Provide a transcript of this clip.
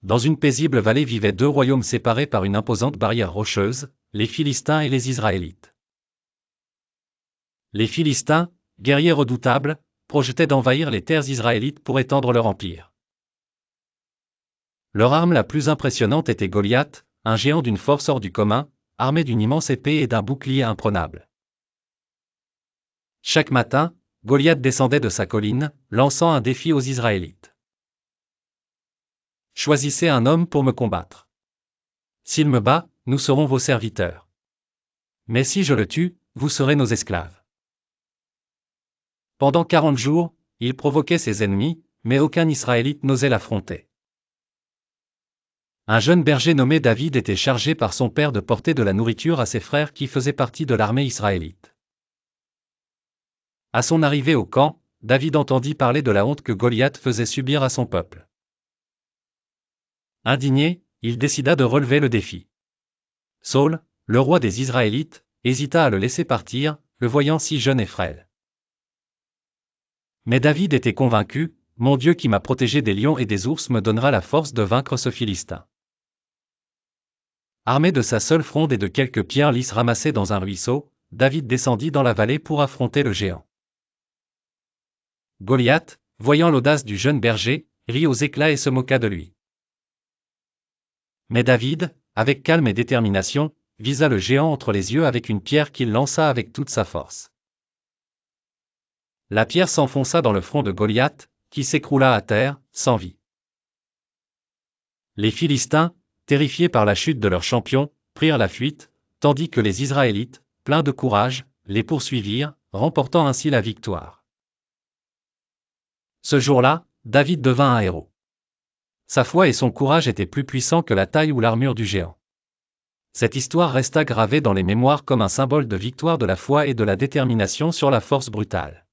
Dans une paisible vallée vivaient deux royaumes séparés par une imposante barrière rocheuse, les Philistins et les Israélites. Les Philistins, guerriers redoutables, projetaient d'envahir les terres israélites pour étendre leur empire. Leur arme la plus impressionnante était Goliath, un géant d'une force hors du commun, armé d'une immense épée et d'un bouclier imprenable. Chaque matin, Goliath descendait de sa colline, lançant un défi aux Israélites. « Choisissez un homme pour me combattre. S'il me bat, nous serons vos serviteurs. Mais si je le tue, vous serez nos esclaves. » Pendant 40 jours, il provoquait ses ennemis, mais aucun Israélite n'osait l'affronter. Un jeune berger nommé David était chargé par son père de porter de la nourriture à ses frères qui faisaient partie de l'armée israélite. À son arrivée au camp, David entendit parler de la honte que Goliath faisait subir à son peuple. Indigné, il décida de relever le défi. Saül, le roi des Israélites, hésita à le laisser partir, le voyant si jeune et frêle. Mais David était convaincu, « Mon Dieu qui m'a protégé des lions et des ours me donnera la force de vaincre ce Philistin. » Armé de sa seule fronde et de quelques pierres lisses ramassées dans un ruisseau, David descendit dans la vallée pour affronter le géant. Goliath, voyant l'audace du jeune berger, rit aux éclats et se moqua de lui. Mais David, avec calme et détermination, visa le géant entre les yeux avec une pierre qu'il lança avec toute sa force. La pierre s'enfonça dans le front de Goliath, qui s'écroula à terre, sans vie. Les Philistins, terrifiés par la chute de leur champion, prirent la fuite, tandis que les Israélites, pleins de courage, les poursuivirent, remportant ainsi la victoire. Ce jour-là, David devint un héros. Sa foi et son courage étaient plus puissants que la taille ou l'armure du géant. Cette histoire resta gravée dans les mémoires comme un symbole de victoire de la foi et de la détermination sur la force brutale.